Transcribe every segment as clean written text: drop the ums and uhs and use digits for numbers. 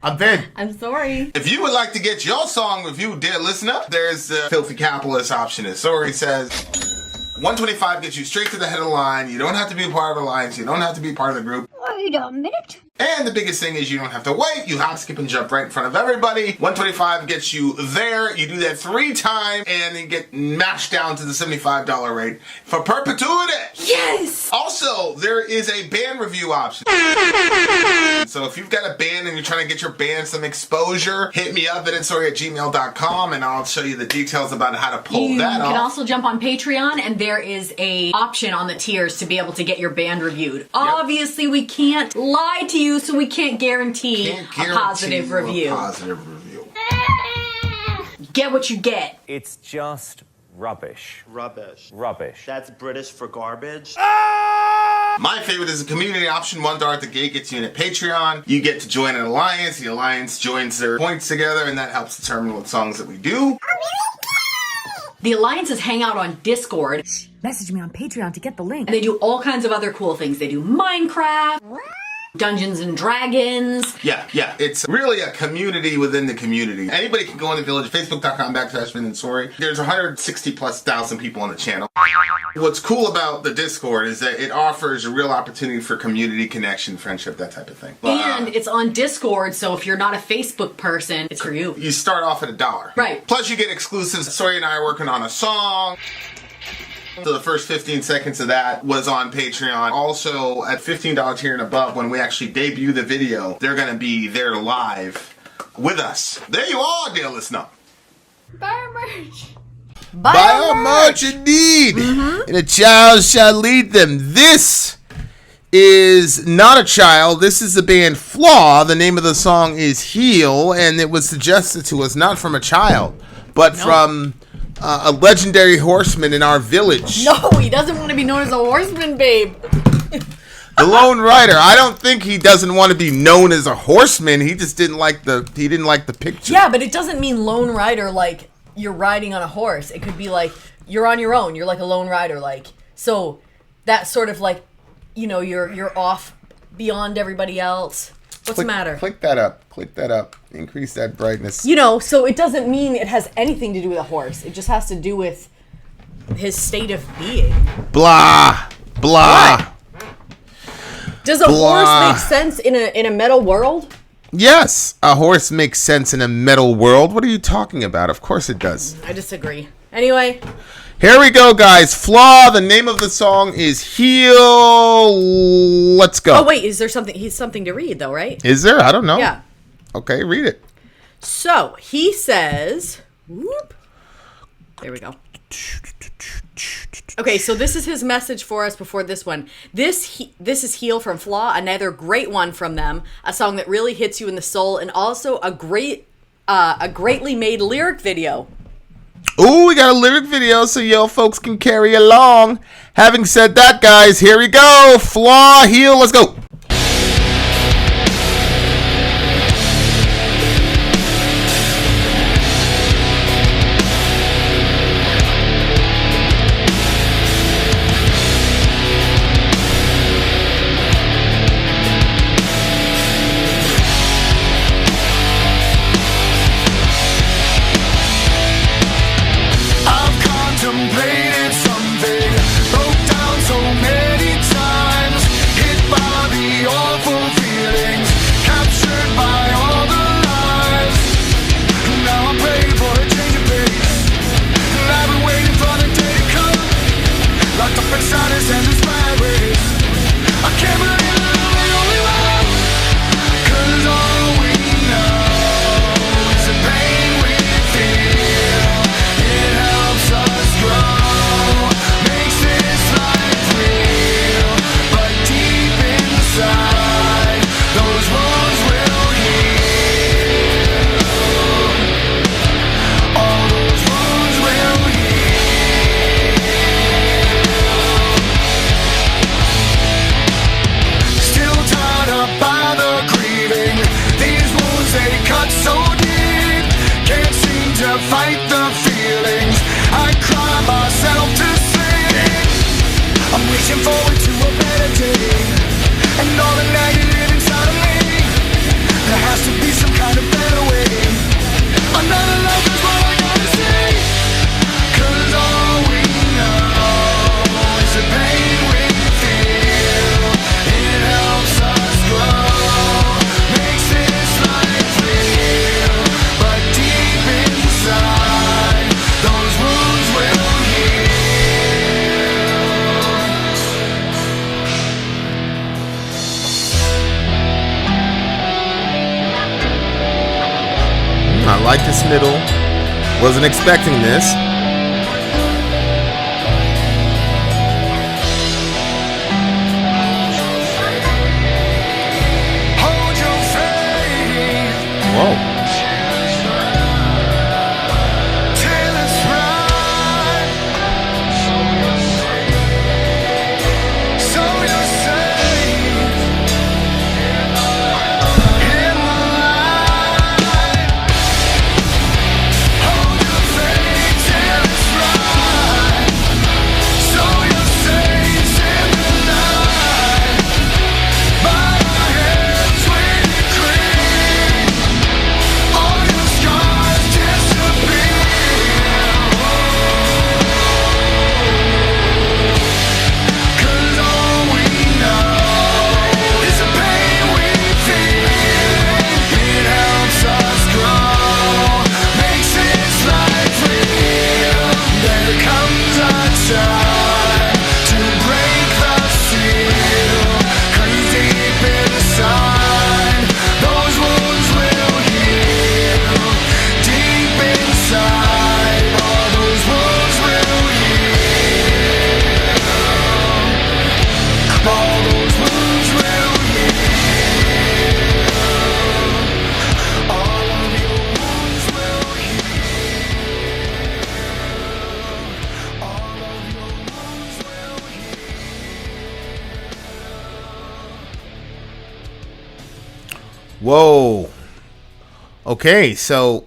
I'm Vin. I'm Sori. If you would like to get your song reviewed, dear listener, there's the Filthy Capitalist option. As Sori says, 125 gets you straight to the head of the line. You don't have to be a part of the alliance. You don't have to be part of the group. Wait a minute. And the biggest thing is you don't have to wait. You hop, skip, and jump right in front of everybody. 125 gets you there. You do that 3 times, and then get mashed down to the $75 rate for perpetuity. Yes! Also, there is a band review option. So if you've got a band and you're trying to get your band some exposure, hit me up at vinsori@gmail.com, and I'll show you the details about how to pull that off. You can also jump on Patreon, and there is a option on the tiers to be able to get your band reviewed. Yep. Obviously, we can't lie to you, so we can't guarantee a positive review. Get what you get. It's just rubbish. Rubbish. Rubbish. That's British for garbage. My favorite is the community option. $1 at the gate gets you in at Patreon. You get to join an alliance. The alliance joins their points together, and that helps determine what songs that we do. The alliances hang out on Discord. Message me on Patreon to get the link. And they do all kinds of other cool things. They do Minecraft, Dungeons and Dragons. Yeah. It's really a community within the community. Anybody can go on the village, facebook.com/Vin and Sori. There's 160,000+ people on the channel. What's cool about the Discord is that it offers a real opportunity for community connection, friendship, that type of thing. And it's on Discord, so if you're not a Facebook person, it's for you. You start off at $1. Right. Plus you get exclusives. Sori and I are working on a song. So the first 15 seconds of that was on Patreon. Also, at $15 tier and above, when we actually debut the video, they're going to be there live with us. There you are, dear listener. Buy our merch. Buy our merch indeed. And a child shall lead them. This is not a child. This is the band Flaw. The name of the song is Heal, and it was suggested to us not from a child, but from a legendary horseman in our village. No, he doesn't want to be known as a horseman, babe. The Lone Rider. I don't think he doesn't want to be known as a horseman. He just didn't like the picture. Yeah, but it doesn't mean Lone Rider like you're riding on a horse. It could be like you're on your own. You're like a lone rider, like so. That's sort of like, you know, you're off beyond everybody else. What's the matter? Click that up. Click that up. Increase that brightness. You know, so it doesn't mean it has anything to do with a horse. It just has to do with his state of being. Blah. What? Does a horse make sense in a metal world? Yes, a horse makes sense in a metal world. What are you talking about? Of course it does. I disagree. Anyway. Here we go, guys. Flaw. The name of the song is Heal. Let's go. Oh, wait. Is there something? He's something to read, though, right? Is there? I don't know. Yeah. Okay, read it. So, he says... Whoop. There we go. Okay, so this is his message for us before this one. This is Heal from Flaw, another great one from them. A song that really hits you in the soul, and also a greatly made lyric video. Ooh, we got a lyric video so y'all folks can carry along. Having said that, guys, here we go. Flaw-Heal, let's go. Contemplated something, broke down so many times, hit by the I like this middle. Wasn't expecting this. Whoa. Whoa. Okay, so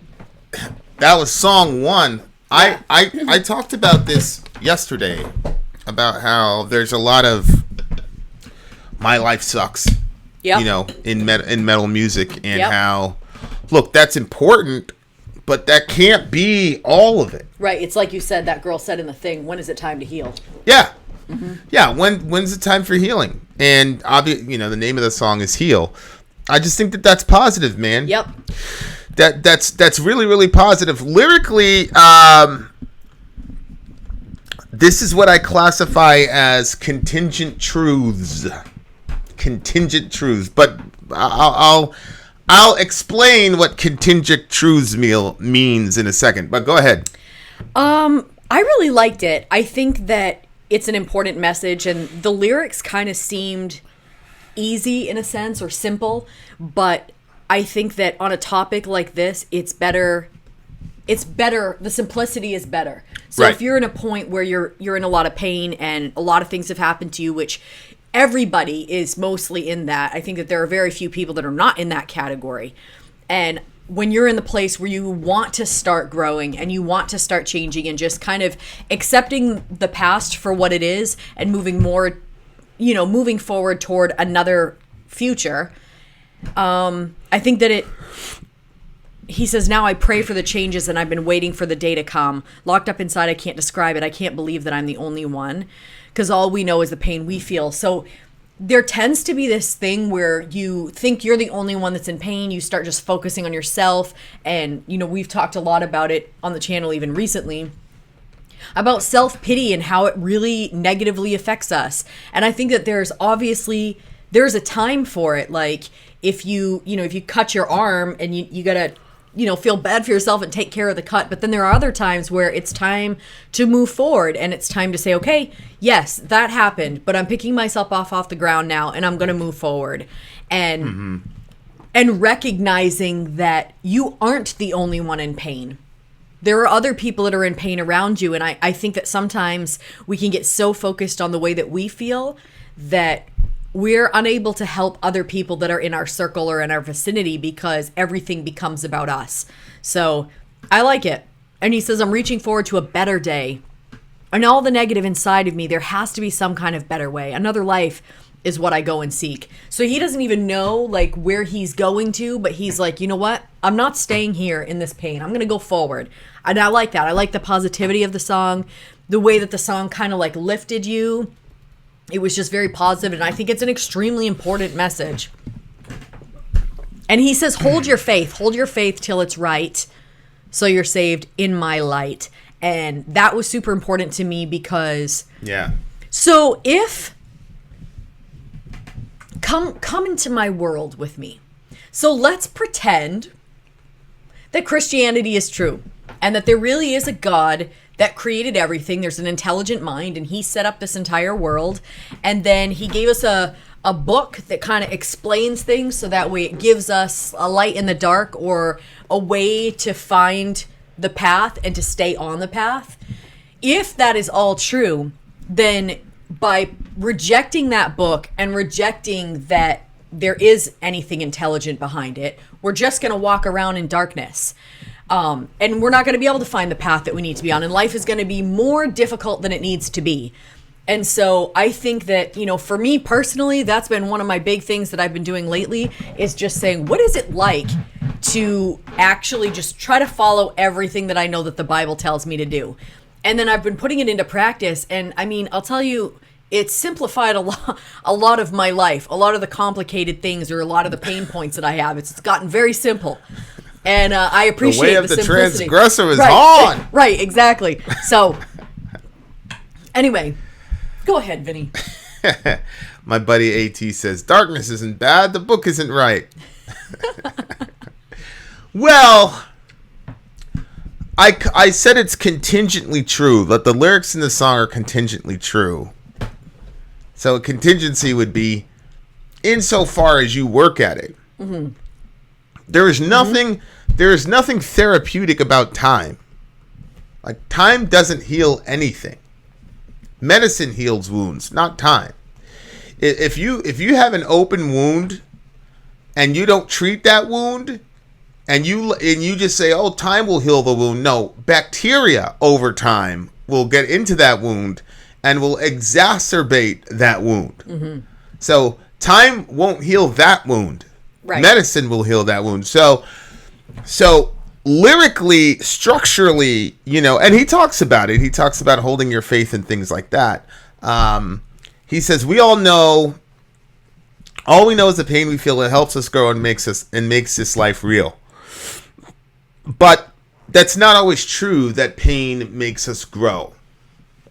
that was song one. Yeah. I talked about this yesterday, about how there's a lot of my life sucks, Yep. you know, in metal music, and Yep. how, look, that's important, but that can't be all of it. Right. It's like you said, that girl said in the thing, when is it time to heal? Yeah. Yeah, when's the time for healing? And you know, the name of the song is Heal. I just think that that's positive, man. Yep. That's really, really positive. Lyrically, this is what I classify as contingent truths. Contingent truths. But I'll explain what contingent truths means in a second. But go ahead. I really liked it. I think that it's an important message, and the lyrics kind of seemed easy in a sense, or simple, but I think that on a topic like this, it's better, the simplicity is better. So Right. if you're in a point where you're in a lot of pain and a lot of things have happened to you, which everybody is mostly in that, I think that there are very few people that are not in that category. And when you're in the place where you want to start growing and you want to start changing and just kind of accepting the past for what it is and moving forward toward another future, I think that he says, now I pray for the changes and I've been waiting for the day to come. Locked up inside, I can't describe it. I can't believe that I'm the only one, because all we know is the pain we feel. So there tends to be this thing where you think you're the only one that's in pain. You start just focusing on yourself. And, you know, we've talked a lot about it on the channel even recently, about self-pity and how it really negatively affects us. And I think that there's a time for it. Like if you cut your arm and you gotta, feel bad for yourself and take care of the cut. But then there are other times where it's time to move forward and it's time to say, okay, yes, that happened, but I'm picking myself off the ground now and I'm going to move forward. And recognizing that you aren't the only one in pain. There are other people that are in pain around you. And I think that sometimes we can get so focused on the way that we feel that we're unable to help other people that are in our circle or in our vicinity because everything becomes about us. So I like it. And he says, I'm reaching forward to a better day. And all the negative inside of me, there has to be some kind of better way. Another life is what I go and seek. So he doesn't even know like where he's going to, but he's like, you know what? I'm not staying here in this pain. I'm going to go forward. And I like that. I like the positivity of the song, the way that the song kind of like lifted you. It was just very positive, and I think it's an extremely important message. And he says, hold your faith till it's right, so you're saved in my light. And that was super important to me because... Yeah. So if... Come into my world with me. So let's pretend that Christianity is true and that there really is a God that created everything. There's an intelligent mind, and he set up this entire world. And then he gave us a book that kind of explains things so that way it gives us a light in the dark or a way to find the path and to stay on the path. If that is all true, then by rejecting that book and rejecting that there is anything intelligent behind it, we're just going to walk around in darkness. And we're not going to be able to find the path that we need to be on. And life is going to be more difficult than it needs to be. And so I think that, you know, for me personally, that's been one of my big things that I've been doing lately is just saying, what is it like to actually just try to follow everything that I know that the Bible tells me to do? And then I've been putting it into practice. And I mean, I'll tell you, it's simplified a lot of my life, a lot of the complicated things or a lot of the pain points that I have. It's gotten very simple. And I appreciate the way of the simplicity. transgressor is right, on. Right, exactly. So, anyway, go ahead, Vinny. My buddy AT says, darkness isn't bad, the book isn't right. Well, I said it's contingently true, that the lyrics in the song are contingently true. So a contingency would be insofar as you work at it. Mm-hmm. There is nothing therapeutic about time. Like, time doesn't heal anything. Medicine heals wounds, not time. If you have an open wound and you don't treat that wound and you just say, "Oh, time will heal the wound." No, bacteria over time will get into that wound and will exacerbate that wound. Mm-hmm. So time won't heal that wound. Right. Medicine will heal that wound. So lyrically, structurally, you know, and he talks about it. He talks about holding your faith and things like that. He says, we all know, all we know is the pain we feel. It helps us grow and makes this life real. But that's not always true, that pain makes us grow.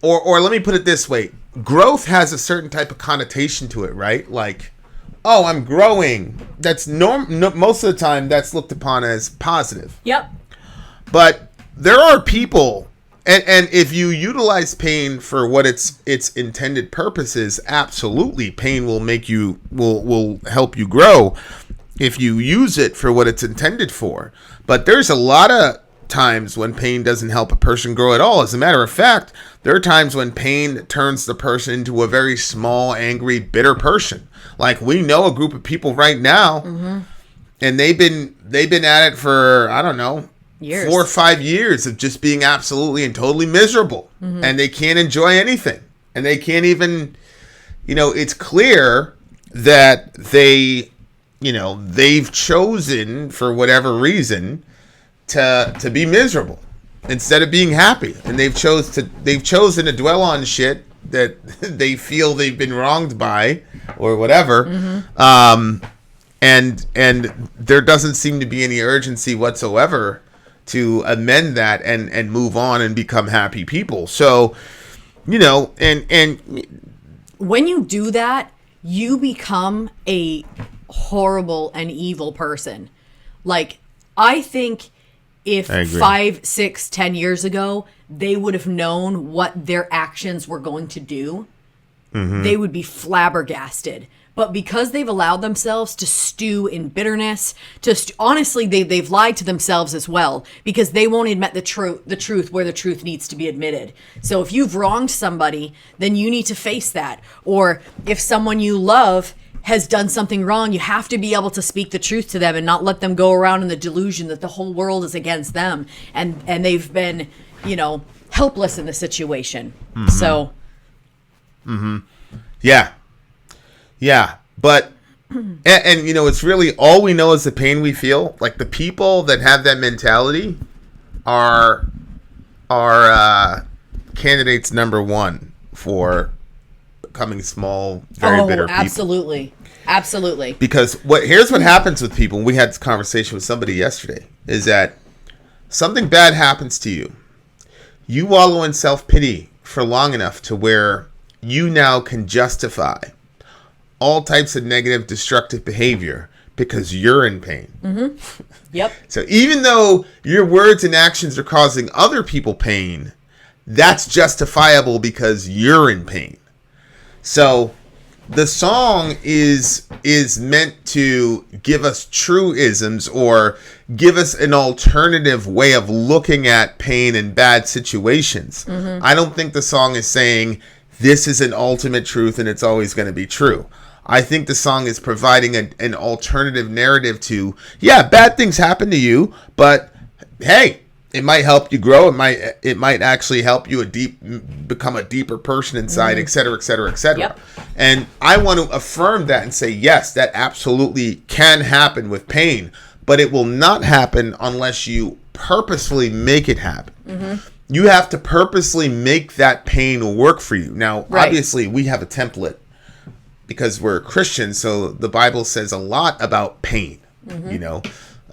Or let me put it this way. Growth has a certain type of connotation to it, right? Like, oh, I'm growing. That's most of the time that's looked upon as positive. Yep. But there are people, and if you utilize pain for what its intended purposes, absolutely, pain will make you will help you grow if you use it for what it's intended for. But there's a lot of times when pain doesn't help a person grow at all. As a matter of fact, there are times when pain turns the person into a very small, angry, bitter person. Like, we know a group of people right now, mm-hmm. and they've been at it for, I don't know, years. 4 or 5 years of just being absolutely and totally miserable. Mm-hmm. And they can't enjoy anything. And they can't even, you know, it's clear that they've chosen, for whatever reason, to be miserable instead of being happy. And they've chosen to dwell on shit that they feel they've been wronged by or whatever. Mm-hmm. And there doesn't seem to be any urgency whatsoever to amend that and move on and become happy people. So, you know, and when you do that, you become a horrible and evil person. Like, I think if 5, 6, 10 years ago, they would have known what their actions were going to do, mm-hmm. they would be flabbergasted. But because they've allowed themselves to stew in bitterness, honestly, they've lied to themselves as well, because they won't admit the truth where the truth needs to be admitted. So if you've wronged somebody, then you need to face that. Or if someone you love has done something wrong, you have to be able to speak the truth to them and not let them go around in the delusion that the whole world is against them and they've been, you know, helpless in the situation. Mm-hmm. So, mm-hmm. Yeah, but and you know, it's really all we know is the pain we feel. Like, the people that have that mentality are candidates number one for becoming small, very bitter people. Absolutely. Because here's what happens with people. We had this conversation with somebody yesterday, is that something bad happens to you. You wallow in self-pity for long enough to where you now can justify all types of negative, destructive behavior because you're in pain. Yep. So even though your words and actions are causing other people pain, that's justifiable because you're in pain. So the song is meant to give us truisms or give us an alternative way of looking at pain and bad situations. I don't think the song is saying this is an ultimate truth and it's always going to be true. I think the song is providing an alternative narrative to, yeah, bad things happen to you, but hey, it might help you grow. It might actually help you become a deeper person inside, et cetera, et cetera, et cetera. Yep. And I want to affirm that and say, yes, that absolutely can happen with pain, but it will not happen unless you purposefully make it happen. You have to purposely make that pain work for you. Now, obviously, we have a template because we're Christians, so the Bible says a lot about pain.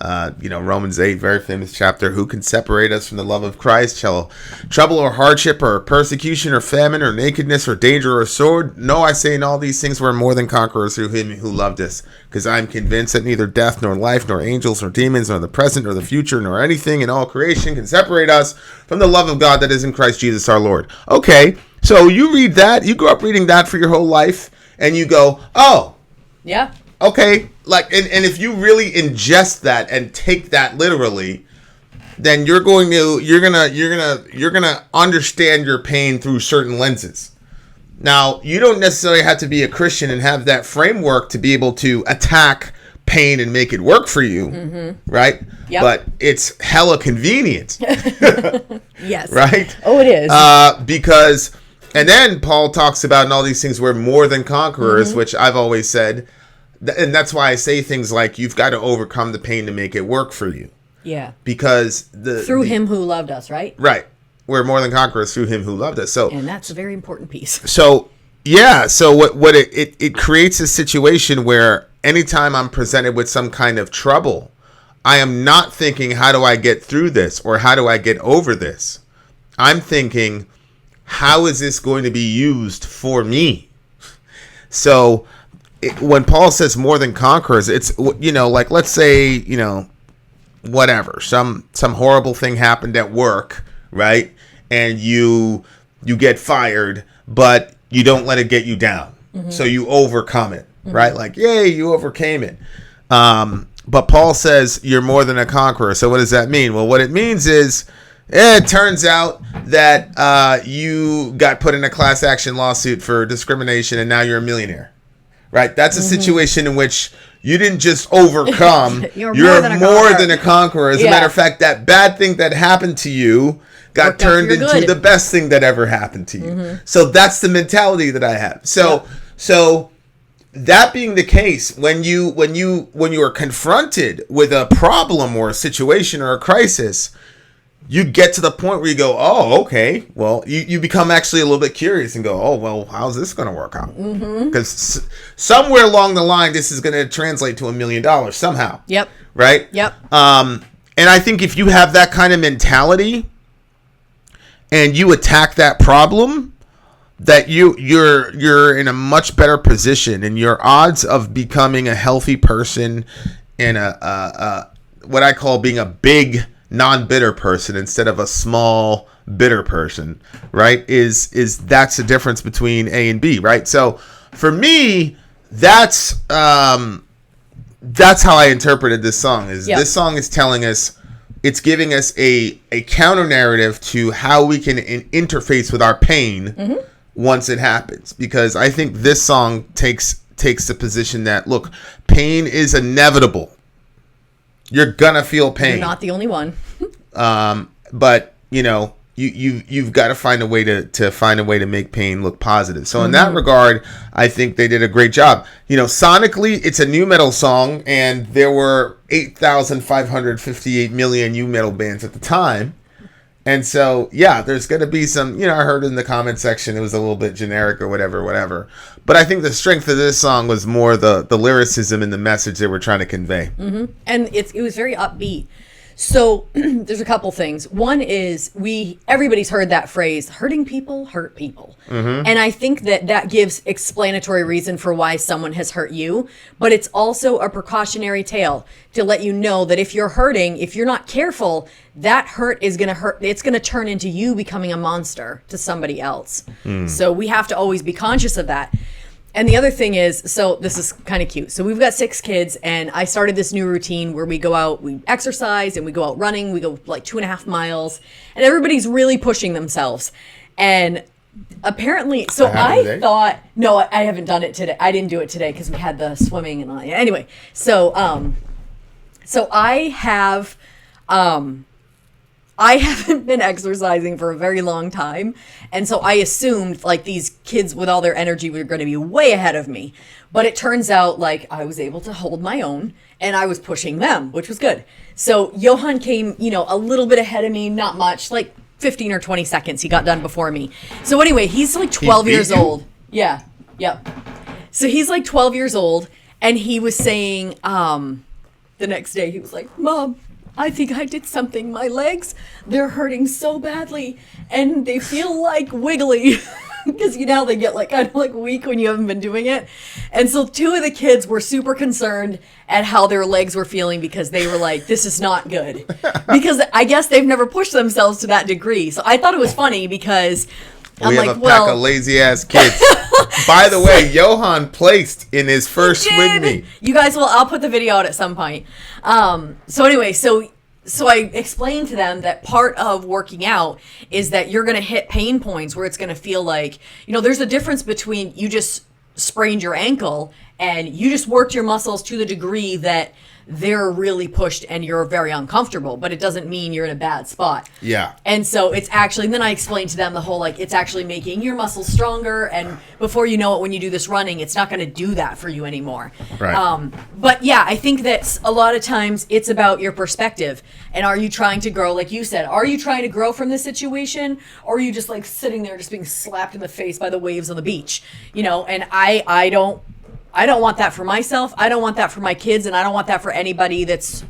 Romans 8, very famous chapter. Who can separate us from the love of Christ? Shall trouble or hardship or persecution or famine or nakedness or danger or sword? No, I say in all these things we're more than conquerors through him who loved us. Because I'm convinced that neither death nor life nor angels nor demons nor the present nor the future nor anything in all creation can separate us from the love of God that is in Christ Jesus our Lord. Okay, so you read that. You grew up reading that for your whole life. And you go, oh. Yeah. Okay, and if you really ingest that and take that literally, then you're gonna understand your pain through certain lenses. Now, you don't necessarily have to be a Christian and have that framework to be able to attack pain and make it work for you, right? Yep. But it's hella convenient. Yes. Right? Oh, it is. Because, and then Paul talks about in all these things, we're more than conquerors, which I've always said. And that's why I say things like, you've got to overcome the pain to make it work for you. Yeah. Because through him who loved us, right? Right. We're more than conquerors through him who loved us. So, and that's a very important piece. So, yeah. So what it creates a situation where anytime I'm presented with some kind of trouble, I am not thinking, how do I get through this? Or how do I get over this? I'm thinking, how is this going to be used for me? So when Paul says more than conquerors, it's, like, let's say, whatever, some horrible thing happened at work, right? And you get fired, but you don't let it get you down. So you overcome it, right? Like, yay, you overcame it. But Paul says you're more than a conqueror. So what does that mean? Well, what it means is, it turns out that you got put in a class action lawsuit for discrimination and now you're a millionaire, right? That's a situation in which you didn't just overcome. You're more than a conqueror. As a matter of fact, that bad thing that happened to you got turned into the best thing that ever happened to you. So that's the mentality that I have. So that being the case, when you are confronted with a problem or a situation or a crisis, you get to the point where you go, oh, okay. Well, you become actually a little bit curious and go, oh, well, how's this going to work out? Because somewhere along the line, this is going to translate to $1 million somehow. Yep. Right? Yep. And I think if you have that kind of mentality and you attack that problem, that you're in a much better position, and your odds of becoming a healthy person and a what I call being a big non-bitter person instead of a small bitter person, right? Is that's the difference between A and B, right? So for me, that's how I interpreted this song. This song is telling us, it's giving us a counter narrative to how we can interface with our pain once it happens. Because I think this song takes the position that, look, pain is inevitable. You're gonna feel pain. You're not the only one. But you've got to find a way to make pain look positive. So in that regard, I think they did a great job. Sonically, it's a nu metal song, and there were 8,558 million nu metal bands at the time. And so, yeah, there's going to be some, I heard in the comment section it was a little bit generic or whatever. But I think the strength of this song was more the lyricism and the message they were trying to convey. And it was very upbeat. So there's a couple things. One is everybody's heard that phrase, hurting people hurt people. And I think that gives explanatory reason for why someone has hurt you, but it's also a precautionary tale to let you know that if you're hurting, if you're not careful, that hurt is going to hurt. It's going to turn into you becoming a monster to somebody else. So we have to always be conscious of that. And the other thing is, so this is kind of cute. So we've got 6 kids, and I started this new routine where we go out, we exercise, and we go out running. We go like 2.5 miles, and everybody's really pushing themselves. And apparently, so I thought, no, I haven't done it today. I didn't do it today because we had the swimming and all. Anyway, so I haven't been exercising for a very long time. And so I assumed like these kids with all their energy were going to be way ahead of me. But it turns out like I was able to hold my own and I was pushing them, which was good. So Johan came, a little bit ahead of me, not much, like 15 or 20 seconds. He got done before me. So anyway, he's like 12 years old. Yeah. Yep. So he's like 12 years old and he was saying, the next day he was like, Mom, I think I did something. My legs, they're hurting so badly and they feel like wiggly because they get like kind of like weak when you haven't been doing it. And so 2 of the kids were super concerned at how their legs were feeling because they were like, this is not good. Because I guess they've never pushed themselves to that degree. So I thought it was funny because we have a pack of lazy ass kids. By the way, Johan placed in his first swim meet. You guys I'll put the video out at some point. So anyway, so I explained to them that part of working out is that you're going to hit pain points where it's going to feel like, there's a difference between you just sprained your ankle and you just worked your muscles to the degree that they're really pushed and you're very uncomfortable, but it doesn't mean you're in a bad spot. Yeah. And so it's actually, and then I explained to them the whole, like, it's actually making your muscles stronger. And before you know it, when you do this running, it's not going to do that for you anymore. Right. But yeah, I think that a lot of times it's about your perspective. And are you trying to grow? Like you said, are you trying to grow from this situation? Or are you just like sitting there just being slapped in the face by the waves on the beach? And I don't want that for myself. I don't want that for my kids, and I don't want that for anybody that's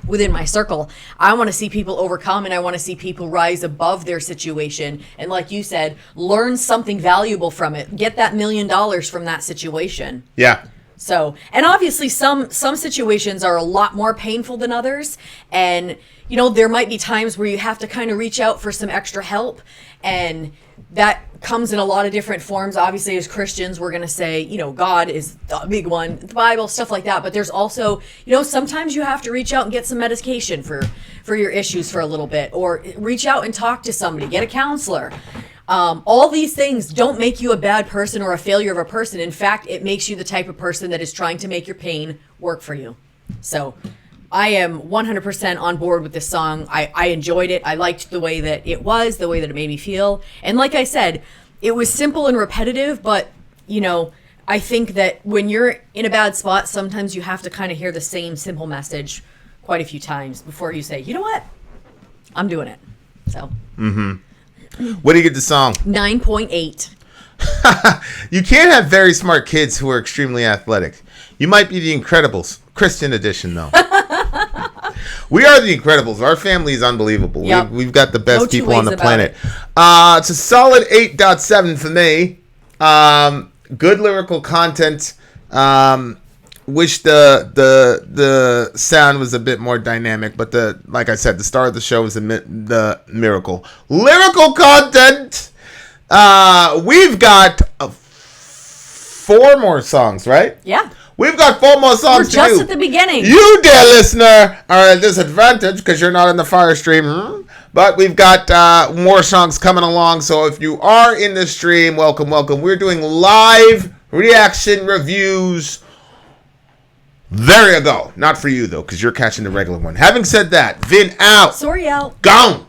within my circle. I want to see people overcome, and I want to see people rise above their situation. And like you said, learn something valuable from it. Get that $1 million from that situation. Yeah. So, and obviously some situations are a lot more painful than others. And, there might be times where you have to kind of reach out for some extra help. And that comes in a lot of different forms. Obviously, as Christians, we're going to say, God is the big one, the Bible, stuff like that. But there's also, sometimes you have to reach out and get some medication for your issues for a little bit, or reach out and talk to somebody, get a counselor. All these things don't make you a bad person or a failure of a person. In fact, it makes you the type of person that is trying to make your pain work for you. So I am 100% on board with this song. I enjoyed it. I liked the way that it was, the way that it made me feel. And like I said, it was simple and repetitive, but, I think that when you're in a bad spot, sometimes you have to kind of hear the same simple message quite a few times before you say, you know what? I'm doing it. So. Mm-hmm. What do you get the song? 9.8. You can't have very smart kids who are extremely athletic. You might be the Incredibles. Christian edition, though. We are the Incredibles. Our family is unbelievable. Yep. We've got the best people on the planet. It. It's a solid 8.7 for me. Good lyrical content. Wish the sound was a bit more dynamic, but like I said, the star of the show was the miracle. Lyrical content. We've got 4 more songs, right? Yeah. We've got 4 more songs to do. We're just at the beginning. You, dear listener, are at a disadvantage because you're not in the fire stream. But we've got more songs coming along. So if you are in the stream, welcome, welcome. We're doing live reaction reviews. There you go. Not for you, though, because you're catching the regular one. Having said that, Vin out. Sori out. Gone.